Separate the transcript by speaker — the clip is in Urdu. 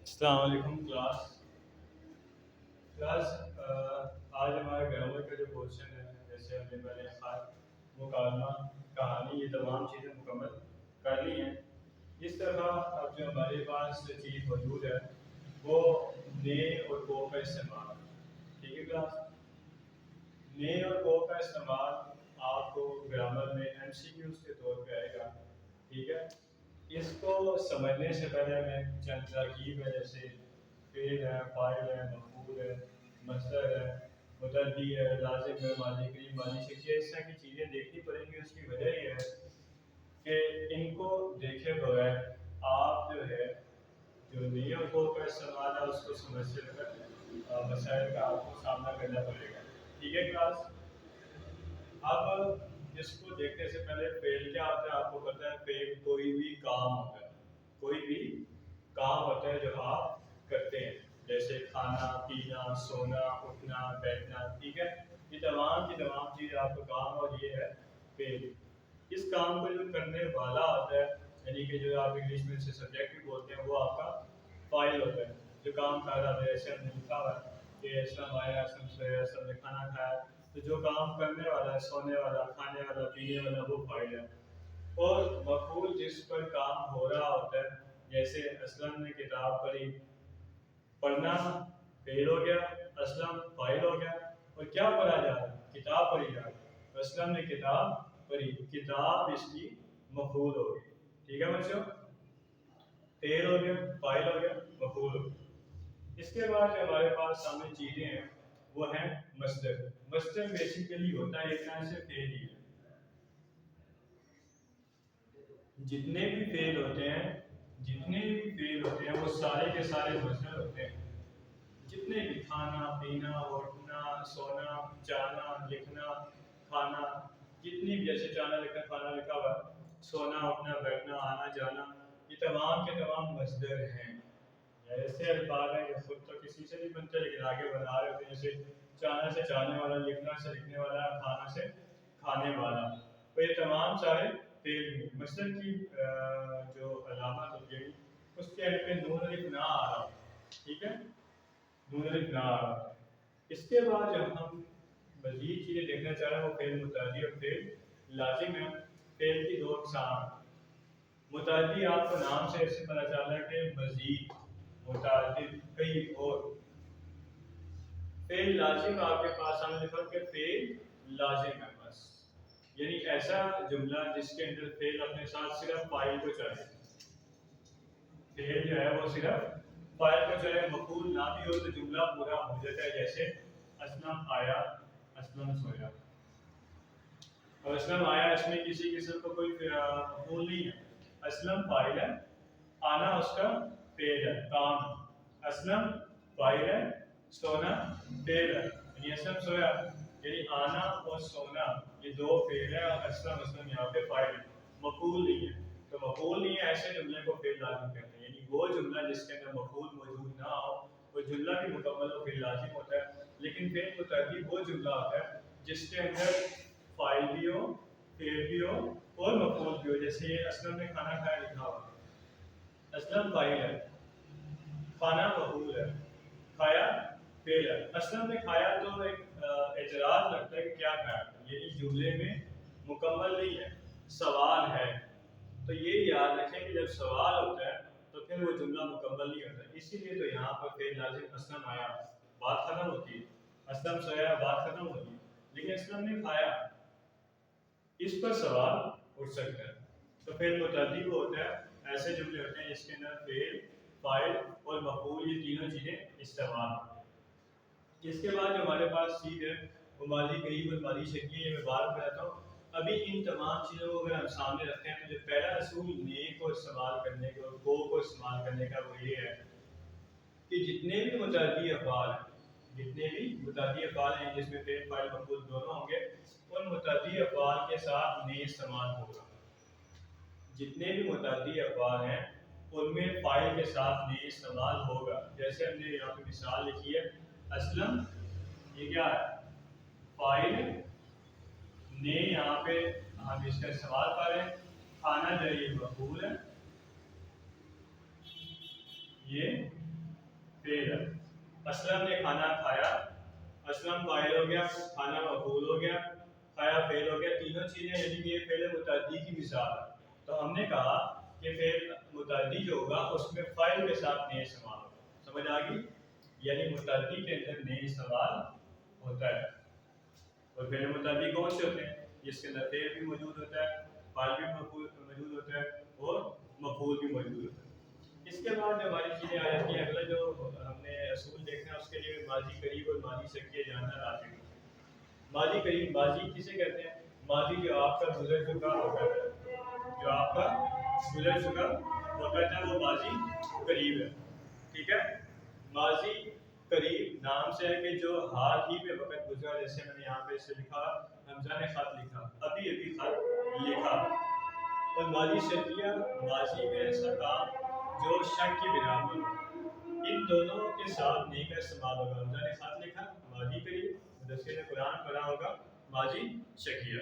Speaker 1: السلام علیکم کلاس آج ہمارا گرامر کا جو پورشن ہے، جیسے ہم نے پہلے خط، مکالمہ، کہانی، یہ تمام چیزیں مکمل کر لی ہیں۔ اس طرح اب جو ہمارے پاس جو چیز موجود ہے وہ نے اور کو کا استعمال، ٹھیک ہے کلاس؟ نے اور کو کا استعمال آپ کو گرامر میں ایم سی کیوز کے طور پہ آئے گا، ٹھیک ہے؟ اس کو سمجھنے سے پہلے ہمیں چند ترکیب ہے، جیسے فعل ہے، فاعل ہے، مفعول ہے، مصدر ہے، متعدی ہے، لازم ہے، ماضی قریب، ماضی شکیہ، اس طرح کی چیزیں دیکھنی پڑیں گی۔ اس کی وجہ یہ ہے کہ ان کو دیکھے بغیر آپ جو ہے جو نہیں اور کو کا استعمال ہے اس کو سمجھ سے مسائل کا آپ کو سامنا کرنا پڑے گا، ٹھیک ہے کلاس؟ اب اس کو دیکھنے سے پہلے فعل کیا ہوتا ہے آپ کو پتہ ہے؟ فعل کوئی بھی کام ہوتا ہے، کوئی بھی کام ہوتا ہے جو آپ کرتے ہیں، جیسے کھانا، پینا، سونا، اٹھنا، بیٹھنا، ٹھیک ہے؟ یہ تمام کی تمام چیزیں آپ کا کام، اور یہ ہے فعل۔ اس کام کو جو کرنے والا ہوتا ہے، یعنی کہ جو آپ انگلش میں سے سبجیکٹ بھی بولتے ہیں، وہ آپ کا فاعل ہوتا ہے جو کام کر رہا ہے۔ جیسے ہم نے لکھا ہوا ہے کہ اسلم آیا، اسلم سویا، اسلم نے کھانا کھایا، تو جو کام کرنے والا ہے، سونے والا، کھانے والا، پینے والا، وہ فاعل ہے۔ اور مفعول جس پر کام ہو رہا ہوتا ہے، جیسے اسلم نے کتاب پڑھی، پڑھنا فعل ہو گیا، اسلم فاعل ہو گیا، اور کیا پڑھا جا رہا ہے؟ کتاب پڑھی جا رہی ہے۔ اسلم نے کتاب پڑھی، کتاب اس کی مفعول ہو گئی، ٹھیک ہے بچوں؟ فعل ہو گیا، فاعل ہو گیا، مفعول ہو گیا۔ اس کے بعد جو ہمارے پاس سامنے چیزیں ہیں وہ ہیں مصدر۔ مصدر بیسیکلی ہوتا ہے ایک طرح سے فعل ہی ہے۔ جتنے بھی فعل ہوتے ہیں، جتنے بھی فعل ہوتے ہیں وہ سارے کے سارے مصدر ہوتے ہیں۔ جتنے بھی کھانا، پینا، اٹھنا، سونا، جانا، لکھنا، کھانا، جتنی بھی، جیسے جانا لکھنا، کھانا لکھا ہوا، سونا، اٹھنا، بیٹھنا، آنا جانا، یہ تمام کے تمام مصدر ہیں۔ ایسے الفاظ ہیں کہ خود تو کسی سے نہیں بنتے لیکن آگے بنا رہے ہوتے ہیں، جیسے جانا سے جانے والا، لکھنا سے لکھنے والا، کھانا سے کھانے والا، تو یہ تمام سارے فعل ہیں۔ مصدر کی جو علامت ہوتی ہے اس کے اینڈ پہ نون الف نہ آ رہا، ٹھیک ہے؟ نون الف نہ آ رہا۔ اس کے بعد جب ہم مزید چیزیں دیکھنا چاہ رہے ہیں وہ فعل متعدی اور فعل لازم ہے۔ فعل کی دو اقسام ہیں۔ متعدی آپ کو نام سے ایسے پتہ چل رہا ہے کہ مزید، متعدد، کئی اور۔ فعل لازم آپ کے پاس سامنے لکھا کہ فعل لازم ہے بس، یعنی ایسا جملہ جس کے اندر فعل اپنے ساتھ صرف فاعل کو چاہے، فعل جو ہے وہ صرف فاعل کو چاہے، مفعول نہ بھی ہو تو جملہ پورا ہو جاتا ہے، جیسے اسلم آیا، اسلم سویا۔ اور اسلم آیا اس میں کسی قسم کا کوئی مفعول نہیں ہے، اسلم فاعل ہے، آنا اس کا فعل ہے، کام ہے۔ اسلم فاعل ہے، سونا فعل ہے، یعنی اسلم سویا، یعنی آنا اور سونا یہ دو فعل ہے، اور اسلم یہاں پہ فاعل ہے، مفعول نہیں ہے۔ تو مفعول نہیں ہے، ایسے جملے کو فعل لازم کہتے ہیں، یعنی وہ جملہ جس کے اندر مفعول موجود نہ ہو وہ جملہ بھی مکمل و فعل لازم ہوتا ہے۔ لیکن فعل متعدی وہ جملہ ہوتا ہے جس کے اندر فاعل بھی ہو، فعل بھی ہو، اور مفعول بھی ہو۔ جیسے یہ اسلم نے کھانا کھایا لکھا ہوا، اسلم فاعل ہے، کھانا مفعول ہے، کھایا فعل ہے۔ اسلم نے کھایا تو ایک اعتراض لگتا ہے کہ کیا کھایا، یعنی جملے میں مکمل نہیں ہے، سوال ہے۔ تو یہ یاد رکھیں کہ جب سوال ہوتا ہے تو پھر وہ جملہ مکمل نہیں ہوتا، اسی لیے تو یہاں پر فعل لازم اسلم آیا، بات ختم ہوتی ہے، اسلم سویا، بات ختم ہوتی ہے، لیکن اسلم نے کھایا، اس پر سوال اٹھ سکتا ہے۔ تو فعل متعدی وہ ہوتا ہے ایسے جملے ہوتے ہیں جس کے اندر فعل، فاعل اور مفعول یہ تینوں چیزیں استعمال ہوتی ہیں۔ اس کے بعد جو ہمارے پاس چیز ہے وہ ماضی قریب اور ماضی شکیہ، یہ میں بات کراتا ہوں۔ ابھی ان تمام چیزوں کو اگر ہم سامنے رکھتے ہیں تو جو پہلا اصول نے کو استعمال کرنے کا اور کو استعمال کرنے کا وہ یہ ہے کہ جتنے بھی متعدی افعال ہیں، جتنے بھی متعدی افعال ہیں جس میں فعل، فاعل، مفعول دونوں ہوں گے، ان متعدی افعال کے ساتھ نے استعمال ہوگا۔ جتنے بھی متعدی افعال ہیں ان میں فاعل کے ساتھ نے استعمال ہوگا۔ جیسے ہم نے یہاں پہ مثال لکھی ہے، اسلم یہ کیا ہے؟ فاعل، نے یہاں پہ ہم اس کا استعمال کر رہے ہیں، کھانا جو یہ مفعول ہے، یہ فعل ہے. اسلم نے کھانا کھایا، اسلم فاعل ہو گیا، کھانا مفعول ہو گیا، کھایا فعل ہو گیا. تینوں چیزیں یعنی کہ یہ فعل متعدی کی مثال ہے. تو ہم نے کہا کہ فعل متعدی جو ہوگا اس میں فاعل کے ساتھ نئے استعمال ہوگا. سمجھ آ گئی؟ یعنی متعدی کے اندر نئے استعمال ہوتا ہے. اور فعل متعدی کون سے ہوتے ہیں؟ جس کے اندر فعل بھی موجود ہوتا ہے، فاعل بھی موجود ہوتا ہے اور مفعول بھی موجود ہوتا ہے. اس کے بعد جو ہماری چیزیں آ جاتی ہیں، اگلا جو ہم نے اصول دیکھنا ہے اس کے لیے ماضی قریب اور ماضی شکیہ جاننا لازمی ہے. ماضی قریب، ماضی کسے کہتے ہیں؟ ماضی جو آپ کا گزر چکا وقت ہے، جو آپ کا گزر چکا وقت ہے وہ ماضی قریب ہے. ٹھیک ہے؟ ماضی قریب نام سے ہے کہ جو حال ہی میں وقت گزرا. جیسے میں نے یہاں پہ اسے لکھا، حمزہ نے خط لکھا، ابھی ابھی خط لکھا. اور ماضی شکیہ ماضی میں ایسا کام جو شک کی بنا پر ہو. ان دونوں کے ساتھ نہیں کا استعمال ہوگا. حمزہ نے خط لکھا ماضی قریب، مدثر نے قرآن پڑھا ہوگا ماضی شکیہ.